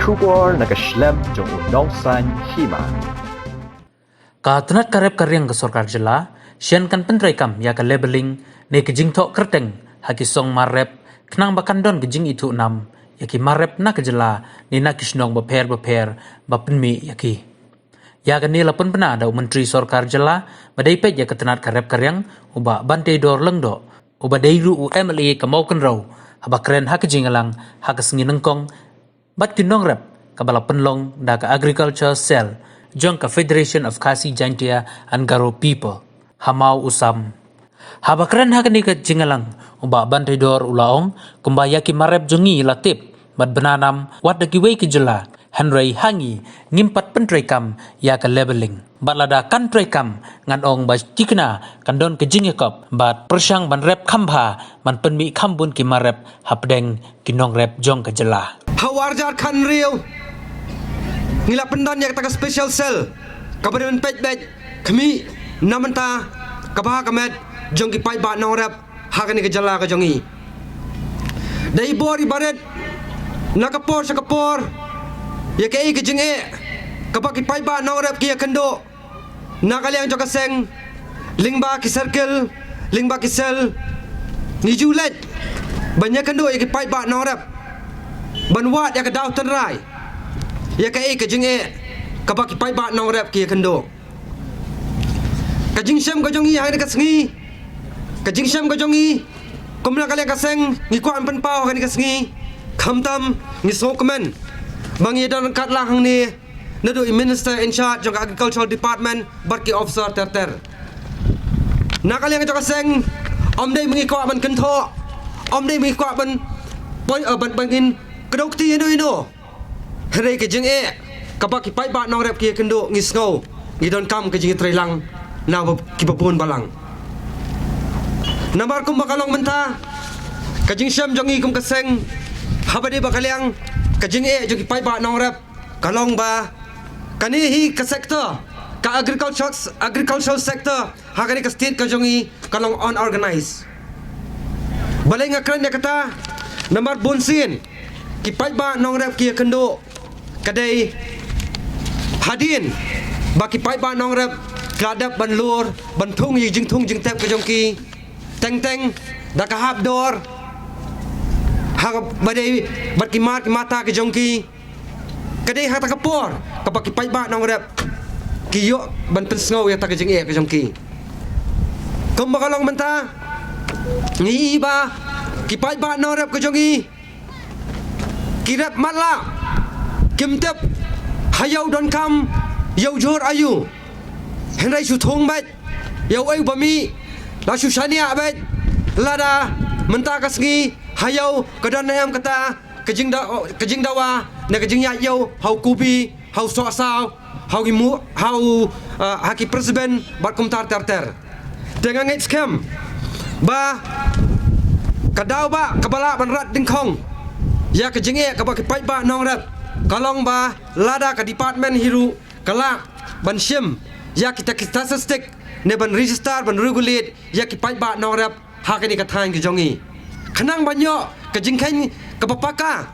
Kubor nakaslem jong unongsan hima. Ka tunat karep karyang ke sorkar jela, sian kan pentrai kam ya ka labeling ne kejing tok kerteng haki song marep kenang bakandon kejing itu enam yaki marep na kejela ni na kisnong beper bapenmi yaki. Ya kan ni lapun pena ada menteri sorkar jela badai pet ya ketenat karep karyang uba bantai dor lengdo uba dairu UMLA kamau kenrau haba keren hak kejing alang hak kesengi nengkong bat kinong rep kabala penlong da ka agriculture cell jong ka Federation of Khasi Jaintia and Garo People hamau usam haba keren hak ni ka jingalang uba bantai dor ulaong kumbaya ki marep jongi latip bat benanam wat da ki wei ki jela Henry Hangi ngimpat pentrai kam ya ka labeling balada kantrai kam ngan ong ba tikna kandon ke jingekop bat persang ban rep khamba man penmi khambun ki marep hapdeng kinong rep jong ka jela Hawarjar kan riau ngila pendan ya kata special cell kabar men pej kami namanta kabah kamet jong ki pai ba nong rep hakani ke jala ka jongi dai bori baret nakapor sakapor ya kei ke jinge kabak ki pai ba nong rep ki kendo nakaliang joka seng lingba ki circle lingba ki sel ni julet banyak kendo ya ki pai ba nong rep banwat ya ke daw tenrai ya kei ke jinge kabak ki pai ba nong rep ki kendo ka jing sem ka jongi ha ka sengi ka jing sem ka jongi kumna kaliang ka seng ngi kwan pen pau ka ni ka sengi khamtam ngi sokmen bang yedan kat lang ni nadu minister in charge of agricultural department barki officer ter nakaliang ka seng om dei ngi kwa ban kentho om dei ngi kwa ban boy ban bangin kedok ti ino hre ke jing kabak ki pai ba nong rep ki kendo ngi snow ngi don kam ke jing trelang na ki babun balang namar kum bakalong menta ka jing syam jongi kum kaseng habade bakaliang ka jing jo ki pai ba nong rep kalong ba kani hi ka sector ka agricultural sector hakani ka state ka jongi kalong unorganized balai ngakran ya kata namar bonsin ki pai ba nong rep ki kendo kadai hadin ba ki pai ba nong rep kladap ban lur ban thung yi jing thung jing tep ka jong ki teng da ka hab dor ha badai bat ki mata ke jong ki kadai ha ta kapor kapaki pai ba nong rep ki yo ban pen sngow ya ta ke jing ke jong ki kum bakalong menta ngi ba ki pai ba nong rep ke jong ki kirap matla kim tep hayau don kam yau jor ayu henrai su thong bat yau ai bami la su shania bat lada menta kasngi hayau kadan ayam kata kejing dawa na kejing ya yau hau kubi hau so sao hau gimu hau haki presiden bat kumtar ter dengan ngit scam ba kadau ba kabala ban rat dingkong ya kejing kabak pai ba nong rep kalong ba lada ka department hiru kala ban shim ya kita statistik ne ban register ban regulate ya ki pai ba nong rep hakani ka thain ki jongi khanang banyo ka jingkhain ka papaka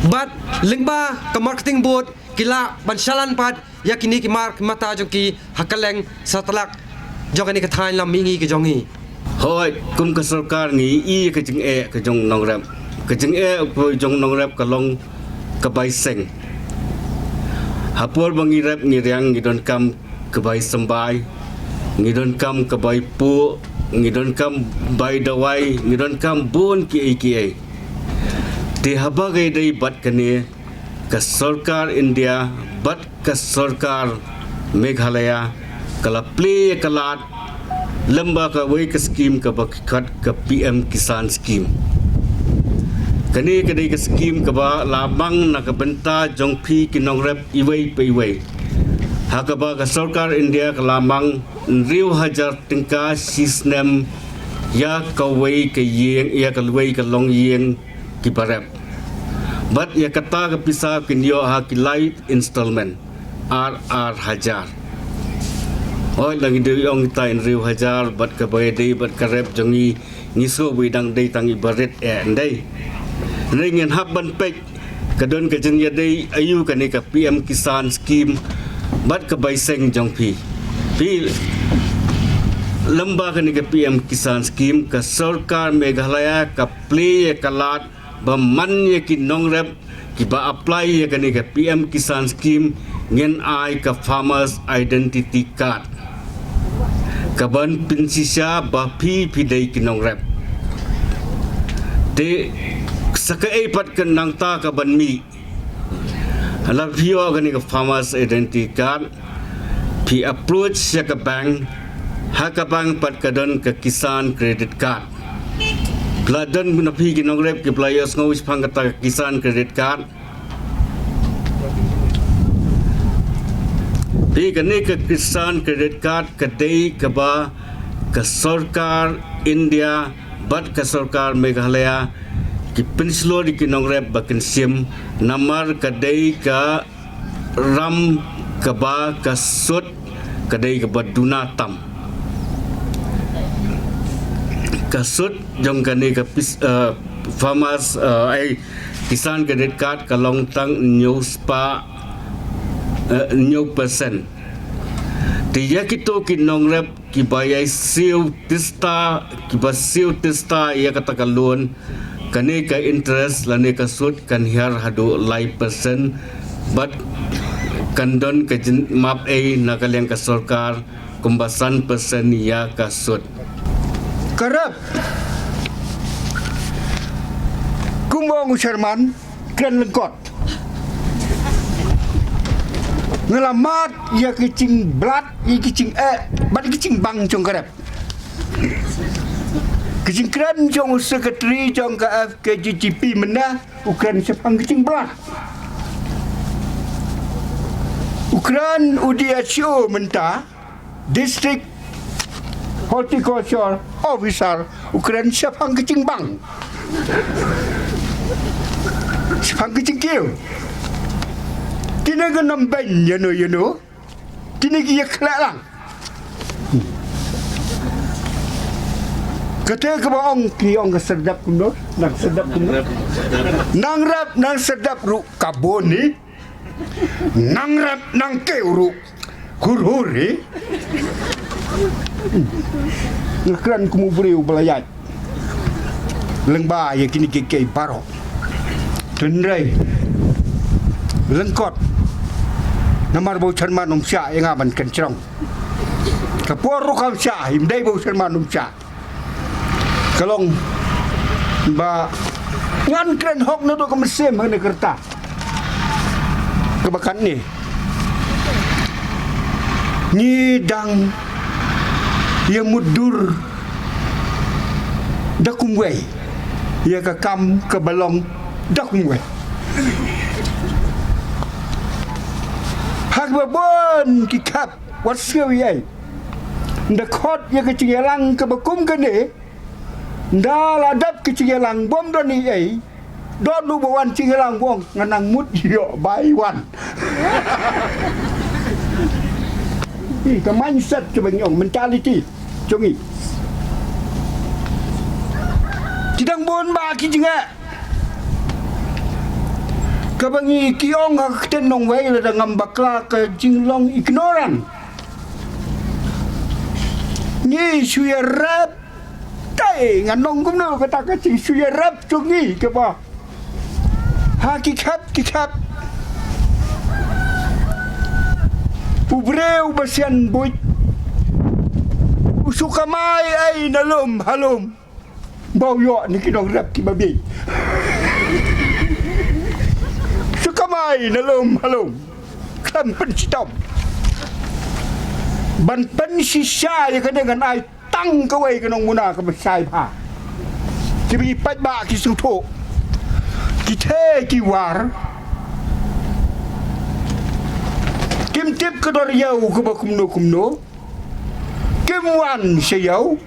bat lingba ka marketing board kila bansalan pat yakini ki mark mata jongki hakaleng satlak jogani ka thain lam mingi ki jongi hoi kum ka sarkar ngi i ka jing ka jong nong rap ka jing ko jong nong rap ka long ka bai seng hapor bangi rap ngi riang ngi don kam ka bai sambai ngi don kam ka bai pu ngi don kam bai dawai ngi don kam bon ki te habagai dai bat kane ka sarkar India bat ka sarkar Meghalaya kala play kalat lamba ka wei ka scheme ka bakat ka PM Kisan scheme kani kadai ka scheme ka ba labang na ka benta jongphi kinong rep iwei pe iwei hakaba ka sarkar India ka lamang riu hajar tingka sisnem ya ka wei ka yeng ya ka wei ka long yeng ki parep bat ya kata ka pisa kinyo ha ki light installment RR hajar oi lagi dewi ong tain riu hajar bat ka bai dei bat ka rep jongi niso bidang dei tangi baret ndai Ringen habban pek kadon ka jeng yadai ayu ka ni ka PM Kisan scheme bat ka baiseng jong pi lamba ka ni ka PM Kisan scheme ka sarkar Meghalaya ka play ka lat ba man ye ki nongrep ki ba apply ye ka ni ka PM Kisan scheme ngen ai ka farmers identity card ka ban pinsisya ba pi dai ki nongrep te saka pat kan nang ta ka ban mi hala view ka ni ka farmers identity card pi approach ya ka bank ha ka bank pat ka don ka kisan credit card pladan na pi ki nong rep ki players ngawis phang ka ta kisan credit card pi ka ni ka kisan credit card ka dei ka ba ka sarkar India bat ka sarkar Meghalaya ki penslo di kinong rep bakin sim namar kadai ka ram ka ba ka sut kadai ka baduna tam ka sut jong kani ka farmers ai kisan credit card ka long tang new spa new percent tiya kito kinong rep ki bayai siu tista ki ba siu tista ya kata kalun kani ka interest lani ka sud kan hiar hadu lai percent but kandon ka map a nakalyang ka sarkar kumbasan percent ya ka sud karap kumong Sherman kan lengkot ngelamat ya kicing blat ya kicing bat kicing bang jong karap kicing kran jong sekretari jong ka FKGGP mana ukran sepang kicing blat ukran UDHO menta district horticulture officer ukran sepang kicing bang sepang kicing kiu tinaga namban you know tinagi yakla lang kata ke baong ki ong sedap kuno nang sedap kuno nang rap nang sedap ru kaboni nang rap nang keuru kurhuri ngakran kumu beriu belayat lengba ya kini keke baro tenrai lengkot namar bau Sherman umsya yang aman kencrong kapor rukam sya himdai bau Sherman umsya kalong ba ngan kren hok na to kamesem hane kerta kebakan ni dang ya mudur dakumwe ya ka kam ke balong dakumwe hak babon kikap wasawi ai ndakot ya ke cingelang ke bakum kene ndala dap ke cingelang bom doni ai don lu bawan cingelang wong nganang mut yo baiwan ke mindset ke banyong mentality jongi tidang bon ba ki jinga kabangi kiong ak tenong wei la ngam bakla ke jinglong ignoran ni suya rap tai nganong kumno kata ka sing suya rap jongi ke ba hakikat ubreu basian boy usukamai ai nalum halum bau yo ni kinong rap ki babi sukamai nalum halum kan pensitom ban pensisa ya dengan ai tang kawai kinong muna ka besai pa kibi pat ba ki suto ki the ki war kim tip ke dor yau ke kumno kim wan se yau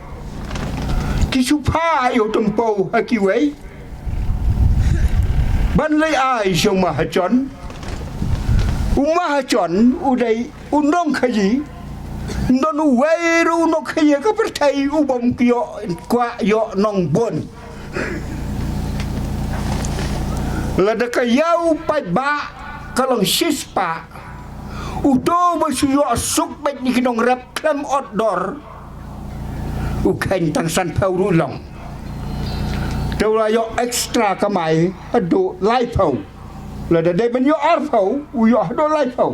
ki supa yo tempo haki wei ban lai ai song mahachon umahachon udai undong khaji ndon wei ru no khaye ka pertai ubom kyo kwa yo nong bon Lada kayau pai ba kalong sispa. Udo bersuyo suk baik ni kinong rap klem outdoor. Ukain tang san pau rulong. Dawlayo ekstra kamay ado laipau. Lada day banyo arpau uyo ado laipau.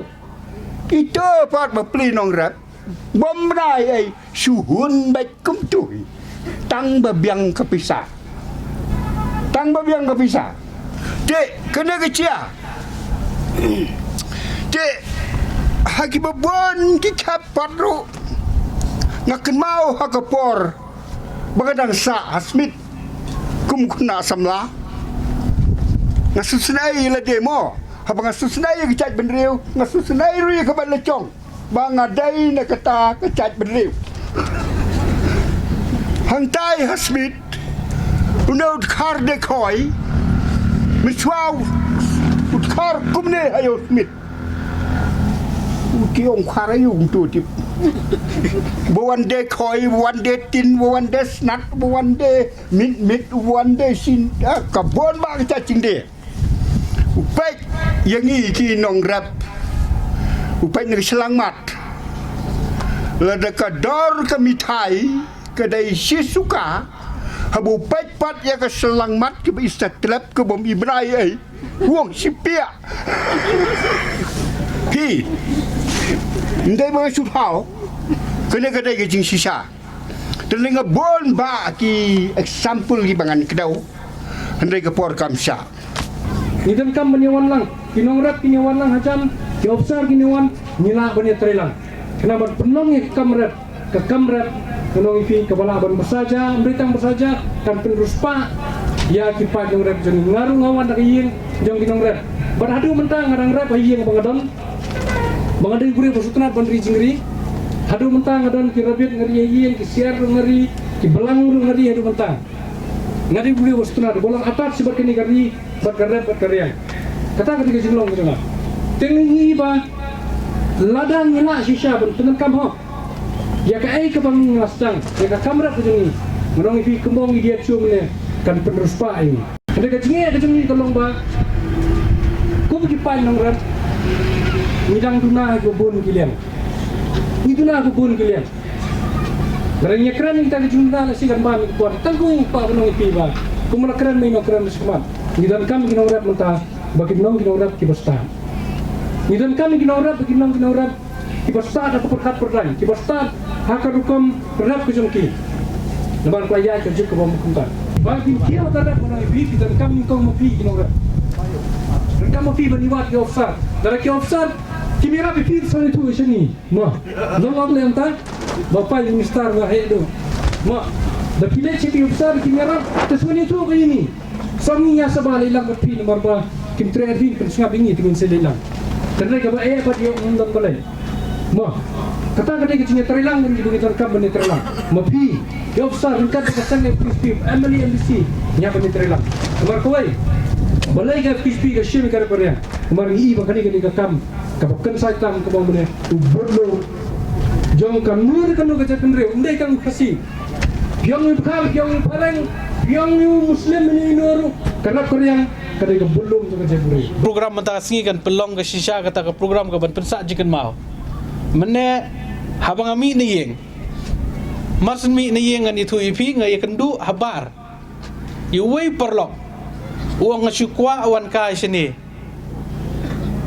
Ito pat mapli nong rap. Bomrai ay suhun baik kumtuhi. Tang babiang kapisa. Tang babiang kapisa. Dek, kena kecia. Dek, hagi babon kita patro. Ngaken mau hakapor. Bagadang sa asmit. Kumkuna samla. Ngasusunai la demo. Habang ngasusunai kecat benriu. Ngasusunai rui kaban lecong. Bangadai na kata kecat benriu. Hantai hasmit. Unaud kar dekoi. Miswaw. Utkar kumne ayo smit. Ukiong karayung tu tip. One day koi, one day tin, one day snat, one day mit, one day sin. Kabon ba kita cingde. Upai yang iki nong rap. Upai nang selangmat. Lada kador kami thai kedai sisuka. Habu pat ya ke selangmat ke istatlap ke bom ibrai ai. Wong sipia. Ki. Ndai mga suthao. Kena kedai ke jing sisa. Telinga bon ba ki example ki bangan kedau. Handai ke por kamsa. Nidam kam baniwan lang, kinongrap kiniwan lang hajam, kiobsar kiniwan nila bani trelang. Kenapa penong ke kamrap, kenong ifi kepala ban bersaja, beritang bersaja, kan penerus pak, ya kipa kinongrap jeng ngaruh ngawan nak iyeng jeng kinongrap. Beradu mentang ngarang rap iyeng bangadon, bangadon guri bersutuna bandri jingri, hadu mentang ngadon kirabit ngeri iyeng, kisiar ngeri, kibelang ngeri hadu mentang. Ngadi guri bersutuna bolang atas sebat kini kari. Berkarya berkarya. Kata ketika jenglong kita nak. Tengi ba ladang nila sisa bentunan kam ho. Ya ka ai ka bang ngasang. Ya ka kamera ke jengi. Menong ifi kembong dia cium ne kan penerus pa ini. Ketika jengi tolong ba. Ku pergi pan nong rat. Midang tuna ke bon kilian. Itu na ke bon kilian. Dari nyekran kita ke jumlah nasi kan ba mi kuat. Tanggung pa menong ifi ba. Kumala kran may no kran semat. Ngidan kami kinaurat mentah, bagi nong kinaurat kibasta. Ngidan kami kinaurat, bagi nong kinaurat kibasta atau perkat perdain. Kibasta hakar hukum berat kujungki. Lebar kuaya kerja ke bawah mukuntan. Bagi kia terhadap orang ibi, dan kami kau mafi kinaurat. Dan kami mafi baniwat ke ofsar. Dari ke ofsar, kimira bipi soal itu sini. Mah, nong yang tak, bapak yang mistar wahedo. Mah, dah pilih ciri ofsar kimira, tersuani itu ke ini. Sangi ya sabali lang at pin marba kim treadin pen singap ingi tingin selilang. Tanay ka ba pa diyo undang balay. Mo kata kadai kinya trelang ngi bugitan kam bani trelang. Mapi yo ofsar ringkat ka sangi crispy Emily MDC nya bani trelang. Kamar kawai balay ka crispy ka shimi kar parya. Kamar i ba kani ka kam ka bakkan sa tam ka bang bani ubodlo jong kan nur kan ka jakan re undai kan kasi. Yang ibkhal yang parang yang Muslim ini noru karena Korea kadai ke belum tu kerja buri. Program mentah singi kan pelong ke sisa kata ke program ke ban pensak jikan mau. Mene habang ami ni yeng. Marsen mi ni yeng kan itu ipi ngai kendu habar. Iwei perlok. Uang ngasukwa awan kai sini.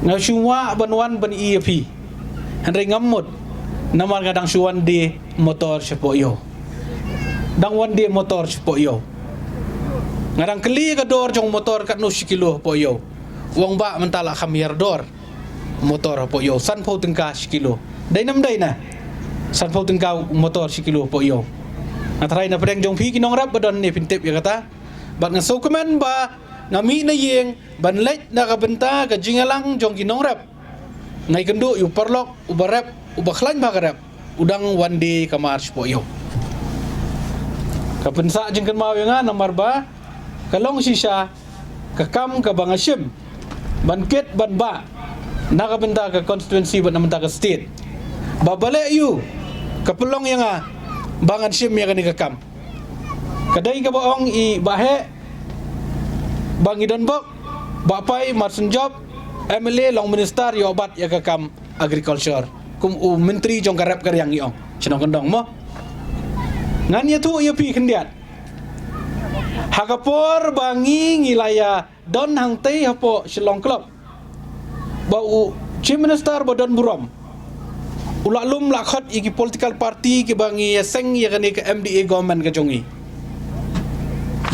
Ngasumwa banwan ban ipi. Henry ngamut. Namar kadang suwan di motor sepoyo. Dang wan di motor sepoyo. Ngarang keli ka dor jong motor kat no sikilo po yo. Wong ba mentala khamir dor motor po yo. San po tengka sikilo. Dai nam dai na. San po tengka motor sikilo po yo. Atray na pedeng jong pi kinong rap badon ni pintip ya kata. Bat nga so kemen ba ngami na yeng ban let na kabenta ka jingalang jong kinong rap. Ngai kendu yu perlok ubarap ubaklan ba karap. Udang one day kamar po yo. Kapensa jengkan mau nga nomor ba kalong sisa kakam ka bangasyem banket banba nakabenta ka constituency ban namenta ka state babale yu kapelong yang bangan syem ya kani kakam kadai ka baong i bahe bangi donbok Bapai Marsun Job MLA long minister yo obat ya kam agriculture kum menteri jong garap karyang iong senong kendong mo ngan ya tu ya pi kendiat Hakapor bangi ngilaya don hang tei hapo Shillong Club bau Chief Minister Bodon Burom ulak lum lakhot iki political party ke bangi ya seng ya kani ke MDA government ke jongi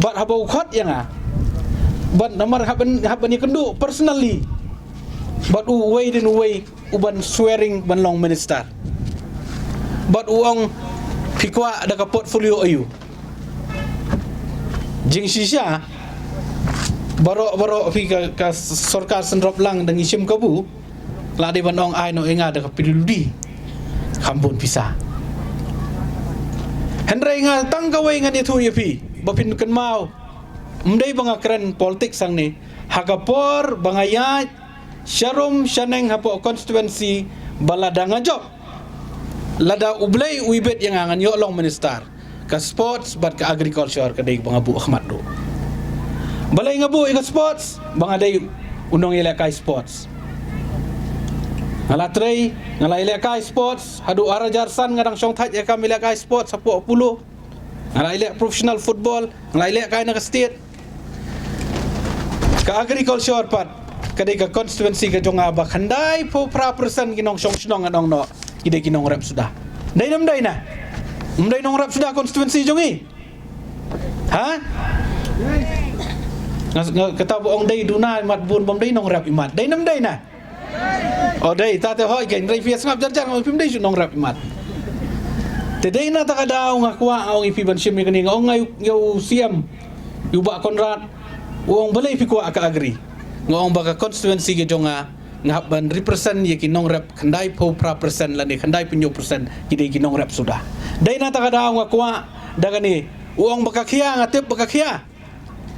bat habau khot yang bat namar haban ni kendu personally bat way din way uban swearing ban long minister bat uang pikwa ada ka portfolio ayu jing sisya baro fi ka sarkar sendrop lang dang isim kabu la de ban ong ai no inga da ka piludi kampun pisah Henry nga tang kawai nga itu ya pi bapin kan mau mdai banga keren politik sang ni hagapor bangayat syarum syaneng hapo constituency balada ngajok lada ublay uibet yang angan yo long minister ka sports bat ka agriculture ka dai banga bu Ahmad do balai ngabu ka sports banga dai unong ila ka sports ngalatray ngalaile ka sports hadu arajarsan ngadang song thaj ka mila ka sports 10 ngalaile professional football ngalaile ka na state ka agriculture pat kadai ka constituency ka jonga ba khandai po pra% ginong song snong anong no ide ginong rap sudah dai nam dai na mdai nong rap sudah constituency jongi ha kata boong dai duna mat bun bom dai nong rap imat dai nam dai na oh dai ta te hoi gen dai fias ngap jar ngom pim dai su nong rap imat te dai na ta kada nga kwa ong ipi ban sim ni ngong ngai yo siam yu ba konrad wong balai pi kwa ka agri ngong ba ka constituency ge jonga ngap ban represent ye ki nong rap khandai po pra percent la ni khandai pinyo percent ki dai ki nong rap sudah dai na ta kada nga kwa daga ni wong baka khia ngatip baka khia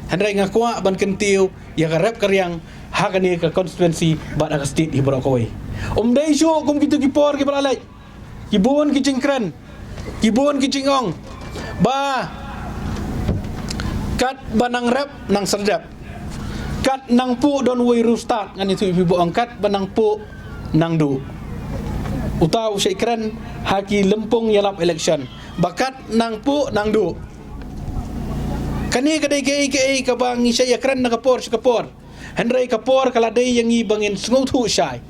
handai nga kwa ban kentiu ya ka rap karyang hagani ka constituency ba da state hi bro koi dai syo kum kitu ki por ki balalai ki bon ki jingkran ki bon ki jingong ba kat banang rap nang serdap kat nang pu don wei rustat ngan itu ibu angkat banang pu nang du utau syekran haki lempung yalap election bakat nang pu nang du kani kadai ke ka bang saya kran na kapor Henry kapor kala dai yang i bangin sungu thu syai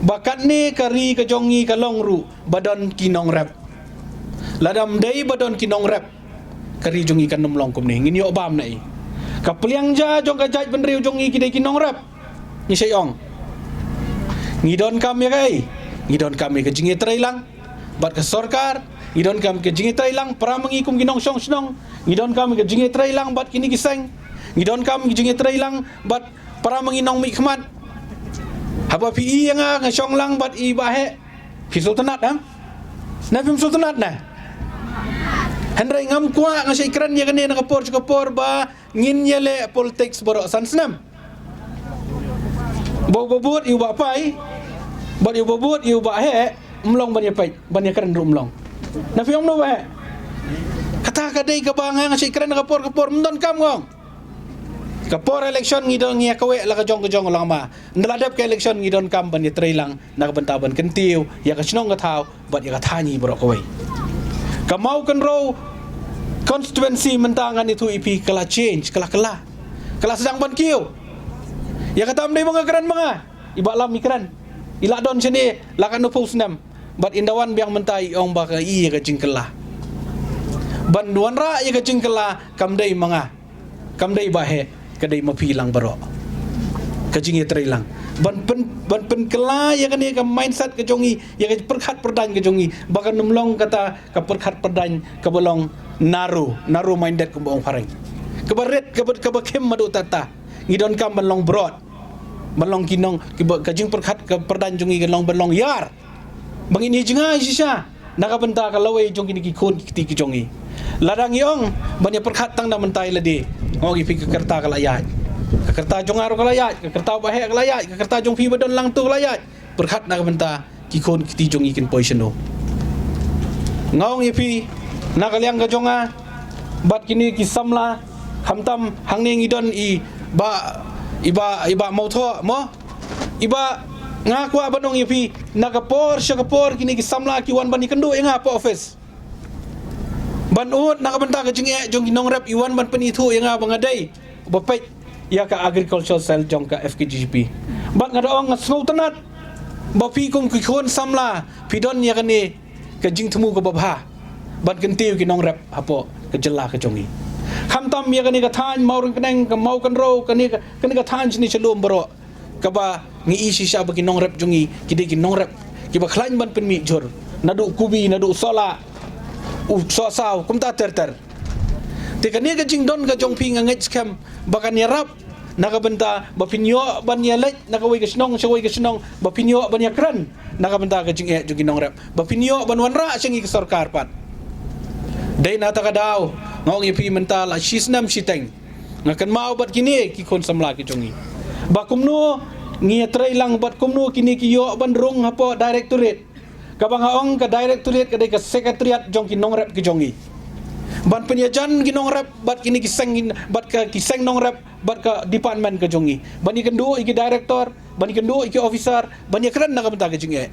bakat ni kari ka jongi ka longru badon kinong rap ladam dai badon kinong rap kari jongi kan nom long kum ni ngin yo bam nai ka pliang ja jong ka jaj benriu jongi ki dai kinong rap ni sayong ngidon kam ya kai ngidon kami ke jingi trailang bat ka sarkar ngidon kam ke jingi trailang para mengikum ginong song snong ngidon kam ke jingi trailang bat kini kiseng ngidon kam ke jingi trailang bat para menginong mikmat haba pi yang nga song lang bat i bahe pi sultanat na pim sultanat na Henry ngam kwa nga syekran ya kani nakapor ba ngin yele politics borok sansnam bobot yu bapai bat yu bobot yu bahe umlong ban yapai ban yakran umlong na fiom no bahe kata kadai ka banga nga syekran nakapor mendon kam ngong kapor election ngidon ngia kawe la ka jong lang ma ndaladap ka election ngidon kam ban ya trailang nakabentaban kentiu ya ka snong ka thau bat ya ka thani borok kawe kamau kan row constituency mentangan itu ipi kala change kala sedang ban kiu ya kata mdai mga keran mga iba lam ikran ila don sini lakan no nam bat indawan biang mentai ong baka i ka jingkela ban duan ra ya ka jingkela kamdai mga kamdai bahe kadai mapilang baro kajing ya trailang ban pen kela ya kan ya ka mindset ka jongi ya ka perkhat perdan ka jongi bakan numlong kata ka perkhat perdan ka bolong naru minded ka boong pareng ka baret ka bakem madu tata ngidon kam balong broad balong kinong kajing perkhat ka perdan jongi ka long balong yar bangin ni jinga sisa nakabenta ka laway jongi ni kikon ki jongi ladang yong banya perkhat tang na mentai ladi ngogi pi kerta kalayat kerta jong aro kalayat kerta bahe kalayat kerta jong fi badon lang tu kalayat berkat nak benta kikon kiti jong ikin poisono ngong ipi nakaliang ka jonga bat kini kisamla hamtam hangning idon i ba iba mau tho mo iba ngaku abanong yapi nakapor syakapor kini kisamla ki wan bani kendo nga po office ban ut nakabenta ka jing jong ginong rep iwan ban penithu nga bangadai bapet ya ka agricultural cell jong ka FKGP ban ngadaong ngasngau tanat bapi kong kikon samla pidon ya kani ka jing temu ka babha ban kentiu ginong rep hapo ka jela ka jongi khamtam ya kani ka than maurang kaneng ka mau kan ro kani ka than sini chelum baro ka ba ngi isi sya ba ginong rep jongi kidi ginong rep ki ba khlain ban pen mi jor nadu kubi nadu sola so saw kum ta ter te kani ka jing don ka jong pi ngai scam bakan ya rap nakabenta bapinyo ban ya lek nakawai ka snong sawai ka snong bapinyo ban ya kran nakabenta ka jing jong ginong rep bapinyo ban wanra singi ka sarkar pat dai na ta ka daw ngong ipi mental la shisnam siteng ngakan mau bat kini ki kon samla ki jongi bakumno ngi trai lang bat kumno kini ki yo ban rong hapo directorate kabang haong ka directorate kadai ka secretariat jong ki nong rep ki jongi ban penyajan ki nong rep bat kini ki seng bat ka ki seng nong rep bat ka department ka jongi bani kendo iki director bani kendo iki officer bani kran na ka benta ka jinge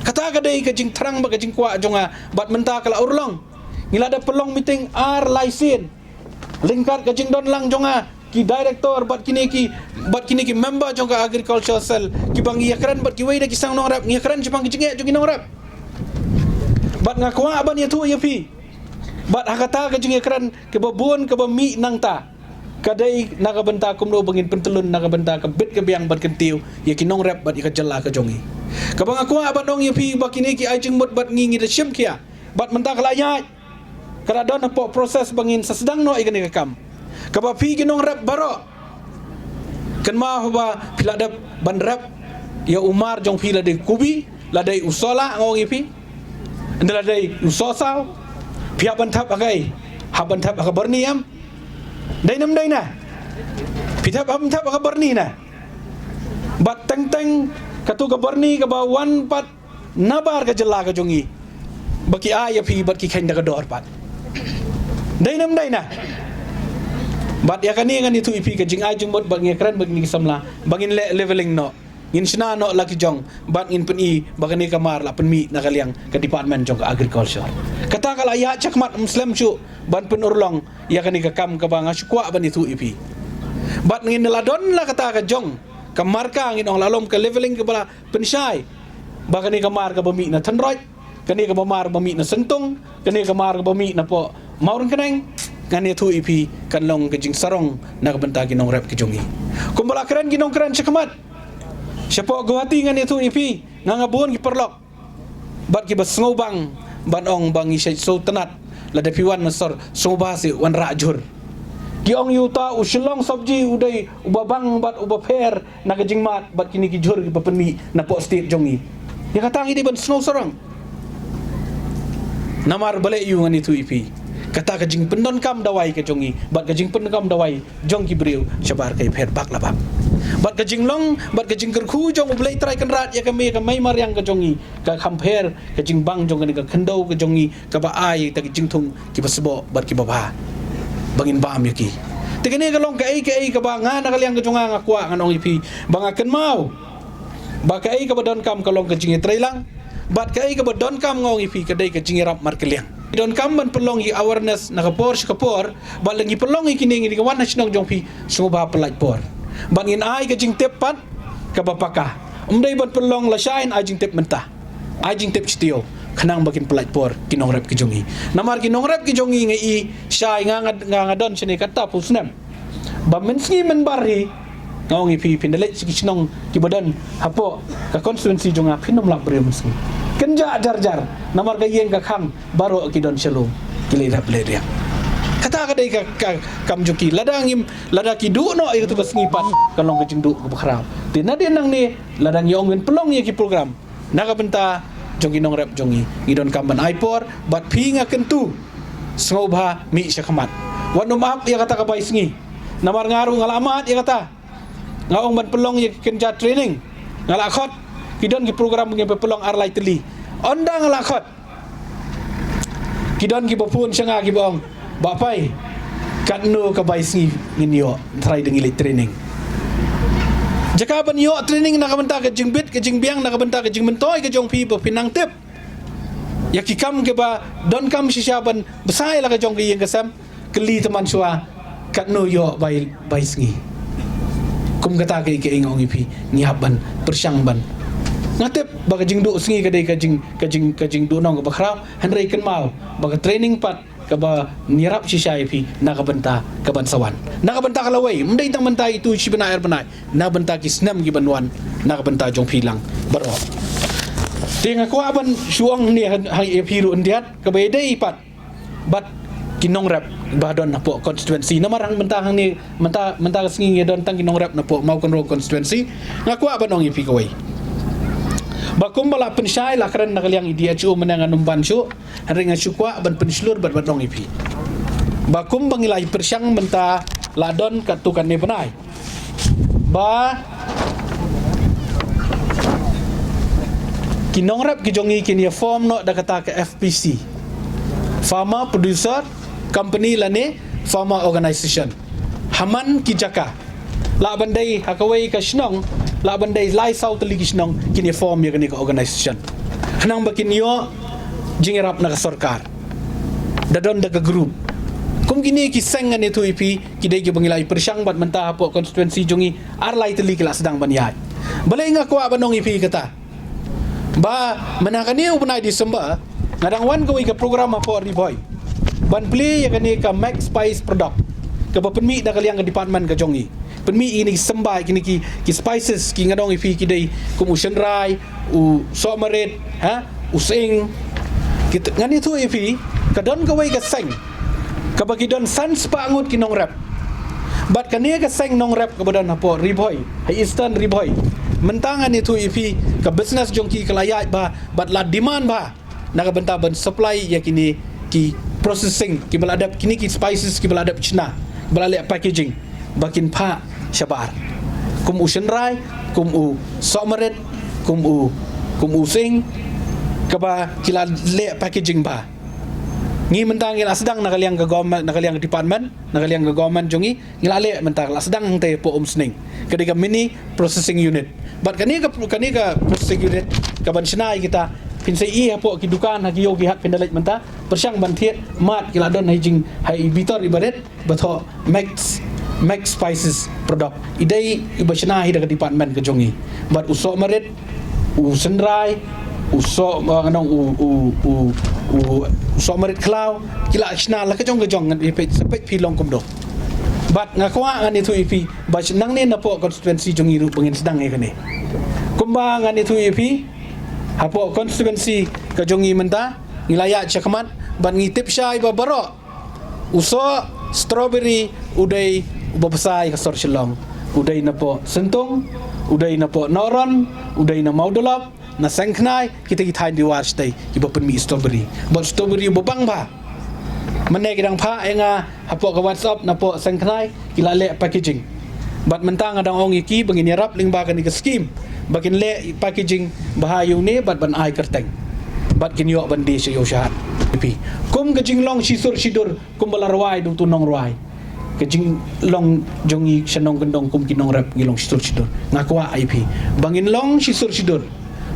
kata kadai ka jing terang ba ka jing kwa jonga bat menta kala urlong ngila ada pelong meeting ar laisin lingkar ka jing don lang jonga ki director bat kini ki member jong ka agricultural cell ki bang yakran bat ki wei da ki sang nong rap yakran jipang ki jinge jong nong rap bat ngakwa ban ya tu ya pi bat hakata ka jing yakran ke babun ke bami nang ta kadai naga benta kumno bangin pentelun naga benta ka bit ke biang bat kentiu ya ki nong rap bat ka jela ka jongi ka bang akwa ban dong ya pi ba kini ki ai jing mot bat ngi da shim kia bat menta ka layat kada don po proses bangin sasedang no ikan ikam kaba pi ginong rap baro kan ma ba pilada ban rap ya umar jong pila de kubi ladai usola ngong ipi ndala dai usosa pia ban thap agai haban thap aga berniam dai nam dai na pitap am thap aga berni na bat teng teng katu ka berni ka ba wan pat nabar ka jela ka jongi baki aya pi bat ki khain daga dor pat dai nam dai na bat ya kani ngani tu ipi ka jing ajung bot bang ekran bang ni samla bangin leveling no ngin sna no laki jong bat ngin peni bagani kamar la penmi nakaliang ka department jong ka agriculture kata kala ya chakmat muslim chu ban pen urlong ya kani ka kam ka bang asukwa ban itu ipi bat ngin ladon la kata ka jong kamar ka ngin ong lalom ka leveling ka bala pensyai bagani kamar ka bami na thanroj kani ka mamar bami na sentong kani kamar ka bami na po maurang kaneng ngani tu ipi kan long ke jing sarong na kabenta ginong rep ki jongi kumbala keren ginong keren sekamat siapa guhati ngani tu ipi ngangabun ki perlok bat ki basngau bang banong bang isay so tenat la depiwan masor soba si wan rajur ki ong yuta usilong sabji udai ubabang bat ubaper na ka jing mat bat kini ki jur ki papenmi na po state jongi ya katang idi ban snow sarong namar balik yu ngani tu ipi kata ka jing pendon kam dawai ka jongi bat ka jing pendon kam dawai jong ki briu sabar kai pher bak labak bat ka jing long bat ka jing kerku jong ublai trai kan rat ya ka mai mariang ka jongi ka compare ka jing bang jong ka khendau ka jongi ka ba ai ta ki jing thung ki basbo bat ki baba bangin bam yaki tekene ka long ka ai ka ba nga na kaliang ka jonga nga kwa nganong ipi banga ken mau ba ka ai ka ba don kam ka long ka jing trai lang bat ka ai ka ba don kam ngong ipi ka dai ka jing rap mar kaliang don kamban pelong i awareness nakapor sikapor balang i pelong i kining i kawan na sinong jongpi suba pelaj por bangin ai ka jing tepat ka bapaka umdai ban pelong la shine ai jing tep mentah ai jing tep stio kanang bakin pelaj por kinong rep ki jongi namar kinong rep ki jongi ngai i shai nga don sini kata pusnem ba menski men bari ngong i pi pindalet si sinong ki badan hapo ka konstituensi jonga pinom lak bre menski kenja jar namar ka yeng ka kham baro kidon shalom kilirap leria kata ka dai ka kam juki ladang im lada ki du no ay tu basngipat kalong ka jingdu ka bakhrap tina din nang ni ladang yong ngen pelong ye ki program naga benta jongi nong rep jongi idon kamban aipor bat pinga kentu sngoba mi syakhamat wanum ap ya kata ka bai sngi namar ngaru ngalamat ya kata ngaong ban pelong ye kenja training ngalakot kidon ki program ngi pelong arlai teli ondang lakot kidon ki bopun syanga ki bong bapai katno ka bai sngi nginyo try dengi training Jaka ban yo training nak benta ke jing bit ke jing biang nak benta ke jing mentoi ke jong pi pinang tip. Ya ki kam ke ba don kam sisyaban besai lah ke jong ke yang kesam keli teman sua kat no yo bai sngi. Kum kata ke ingong ipi ngiap ban persyang ban. Ngatip baga jing du sngi kadai ka jing du nong ke bakrau henrei ken mau baga training pat ke ba nirap sisya ipi nak benta ke ban sawan. Nak benta kalawai mendai tang benta itu si bena air benai. Nak benta ki snam ki banwan nak benta jong pilang baro. Tinga ko aban suang ni hai epiru ndiat ke bedai pat bat kinong rap badon na po constituency namarang mentang ni menta sngi don tang kinong rap na po mau kon constituency ngaku aban ong ipi kawai bakum bala pensyai lakran nakaliang idia chu menang numban chu ringa chukwa ban penslur bat ong ipi bakum bangilai persyang menta ladon katukan ni benai ba kinong rap kijongi kini form no da kata ke FPC Farmer Producer Company lane Farmer Organization Haman Kijaka la bandai hakawai ka shnong la bandai lai south ligi shnong kini form ya kini ka organization hanang bakin yo jingirap na ka sarkar dadon daga group kum kini ki sengan itu ipi kidai ki bangilai persyang bat mentah po constituency jongi arlai teli kila sedang banyai balai nga ko abanong ipi kata ba menakani ubnai Disember ngadang wan kawai ka program apa riboy ban play yang kini ka Max Spice product ke penmi dah kaliang ke department ke jongi penmi ini sembai kini ki spices ki ngadong ifi ki dai kum usen rai u somaret using kita ngani tu ifi ka don kawai ka seng ka bagi don sans pa angut ki nong rap bat kani ka seng nong rap ke badan apa riboy hai eastern riboy mentangan itu ifi ka business jongki kelayat ba bat la demand ba nak benta ban supply ya kini ki processing ki beladap kini ki spices ki beladap China belalek packaging bakin pa syabar kum usen rai kum u somaret kum u sing kaba kila le packaging ba ngi mentang ila sedang nakaliang ke government nakaliang ke department nakaliang ke government jongi ngila le mentang la sedang te po sning kedika mini processing unit but kani ka processing unit kaban China kita pinsai hapo kidukan hagi yogi hat pindalit menta persyang bantiet mat kiladon hijing hai bitor ibadet batho max spices product idai ibashna hi daga department ke jongi bat usok maret usendrai usok nganong usok maret klau kila chna la ke jong sepet pilong komdo bat ngakwa ngan itu ipi bach nang ne napo constituency jongi ru pengin sedang kene kumba ngan itu ipi hapo constituency ka jongi menta ngilaya chakmat ban ngitip syai babaro uso strawberry udai ubabasai ka sor shilong udai na po sentung udai na po noron udai na maudolop na sengknai kita di was tay iba penmi strawberry but strawberry bobang ba mane kidang pha enga hapo ka whatsapp na po sengknai kilale packaging bat mentang adang ong iki bangin yarap ling ba kan ka scheme bakin le packaging bahayu ni bat ban ai kerteng bat kin yo bandi si yo syahat pi kum ke jinglong sisur sidur kum balarwai dung tunong ruai ke jinglong jongi senong gendong kum kinong rap ngilong sisur sidur ngakwa ip bangin long sisur sidur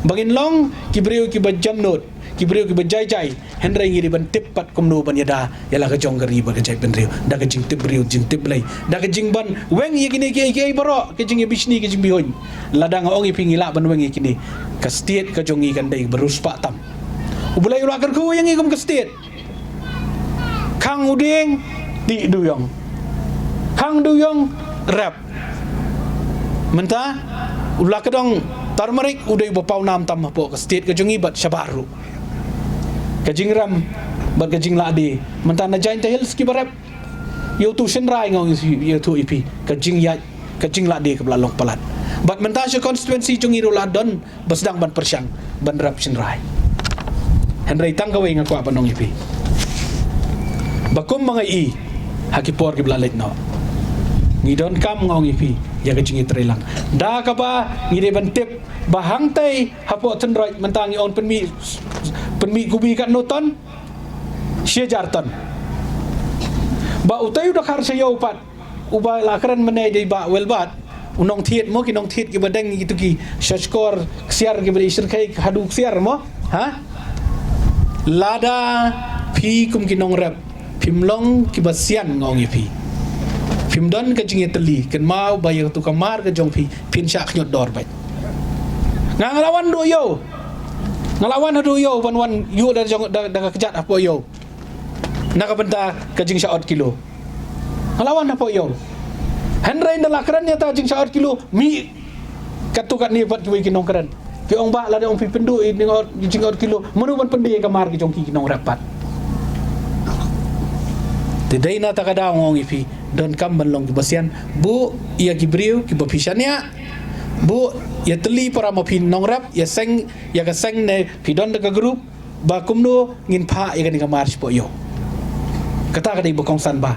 bangin long kibriu ki bajam not kibriu ki bajai hendrai ngiri ban tip pat kum no ban yada yala ke jong gari ba ke jai benriu da ke jing tip briu jing tip lay da ke jing ban weng ye kini ke baro ke jing bisni ke jing bihon ladang ong ipi ngila ban weng ye kini ka state ka jongi kan dai berus pak tam ubulai ulakar ko yang ikum ke state kang uding di duyong kang duyong rap menta ulakar dong turmeric udai bapau nam tam po ke state ka jongi bat syabaru kajing ram bat kajing ladi menta na giant hills ki barap yo tu senrai ngong yo tu ipi kajing ladi ke belalong palat bat menta se constituency jongi roladon basdang ban persyang ban rap senrai henry tangkawai ngaku apa nong ipi bakum mga i hakipor ki belalit no ngidon kam ngong ipi ya kajing itrelang da ka ba ngide ban tip bahang tai hapo tenroi mentangi on penmi gubi kat noton sia jarton ba utai udah khar sayo pat uba lakran menai dei ba welbat unong thiet mo kinong thiet ki badang gitu ki shashkor ksiar ki bari shir kai hadu ksiar mo ha lada phi kum kinong rap phimlong ki basian ngong ipi phimdon ka jinge teli ken mau bayar tu kamar ka jong phi phin sha khnyot dor bai ngalawan do yo ngalawan hadu yo wan yu da jong da kejat apa yo nakabenta ka jing sha kilo ngalawan apa yo Henry na lakran niya ta jing sa kilo mi katukat ni pat kiwi kinong kran pi ong ba la ong pi pendu ni jing kilo manuban pendi kamar ki jong ki kinong rapat tidai na ta kada ngong ipi don kam banlong basian bu ia gibriu ki bapisania bu ya teli para ma pin nong rap ya seng ya ka seng ne pi don da group ba kumno ngin pha ya kan kamar spo yo kata kada ibu kongsan ba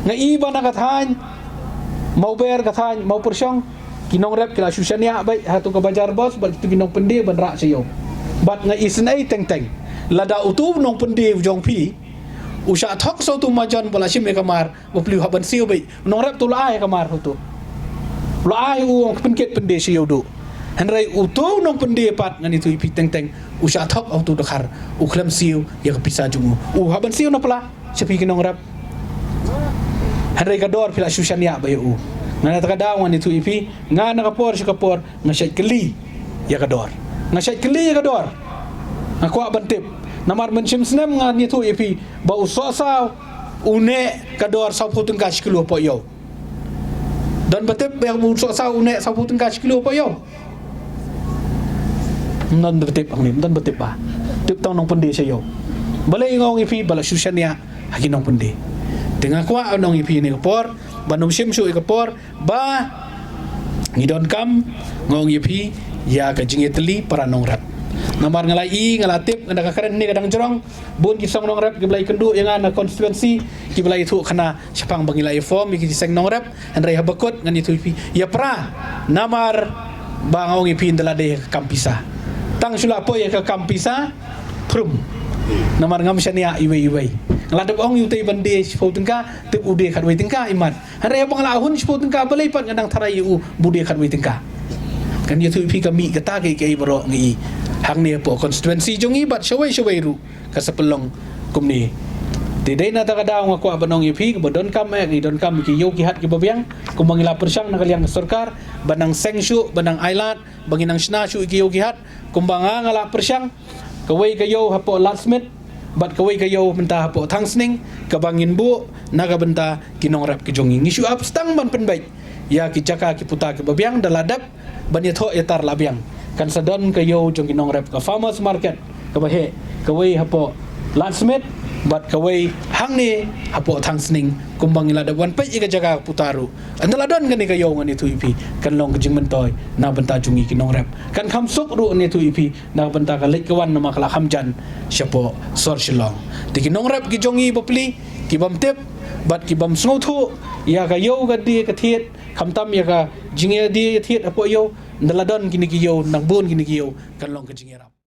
ngai ba na kathan mau ber kathan mau persyong kinong rap kila susania bai hatu ka bajar bos bat tu kinong pendi ban ra sayo bat ngai isnai teng teng lada utu nong pendi jong pi usha thok so tu majan bala sim kamar bopli haban siu bai nong rap tu la ai kamar tu la ai u penket pendi siu du henrai utu nong pendi pat ngani tu pi teng teng usha thok autu dakar u klam siu ya kapisa jumu u haban siu na pala sepi kinong rap henry kador pila susania ba yu ngana takadawan itu ipi ngana kapor si kapor ngasyat keli ya kador ngasyat keli ya kador ngakwa bantip namar mensim snem ngan itu ipi ba usosa une kador saputun kash kilo po yo dan bantip yang usosa une saputun kash kilo po yo non bantip ang nim dan bantip ba tip taw nong pendi sayo balay ngong ipi bala susania hakinong pendi tengah kuat nong ipi ni kapor banum simsu kapor ba ngidon kam ngong ipi ya ka jingeteli para nong rap namar ngalai ngalatip ngada karen ni kadang jorong bun ki song nong rap ki belai kendu yang ana konstituensi ki belai thu khana sapang bangilai form ki seng nong rap andrai habakot ngan itu ipi ya pra namar ba ngong ipi ndelade kampisa tang sula po ya ka kampisa prum namar ngam syania iwei ngeladap ong yutai bande sipau tengka tep ude kadwai tengka iman hara ya bangalahun sipau tengka balai pat ngadang tarai u bude kadwai tengka kan ya tu pi kami kata ke baro ngi hang ni po konstituensi jongi bat shawai ru ka sepelong kumni tidai na ta kada ong aku abanong ipi bodon kam ngi don kam ki yo ki hat ki babiang kumangila persyang nakaliang sarkar banang sengshu banang ailat banginang sna shu ki yo ki hat kumbanga ngala persyang kawai kayo hapo lasmet bat kawai kayo mentah po thang sning kabangin bu naga benta kinong rap ki jongi ngisu abstang ban penbaik ya ki caka ki puta ki babiang daladap ban ya tho etar labiang kan sadon kayo jong kinong rap ka farmers market kabahe kawai hapo lansmet bat kawai hang ni hapo thang sning kumbang iladap wan pai ka jaga putaru andaladon gani kayo ngani tu ipi kan long kijing mentoy na benta jungi kinong rap kan khamsuk ru ni tu ipi na benta ka lek kawan nama kala hamjan syapo sor shilong ti kinong rap ki jongi bopli ki bam tep bat ki bam snothu ya ka yo ga di ka thiet khamtam ya ka jinge di thiet apo yo andaladon kini ki yo nang bun kini ki yo kan long kijing rap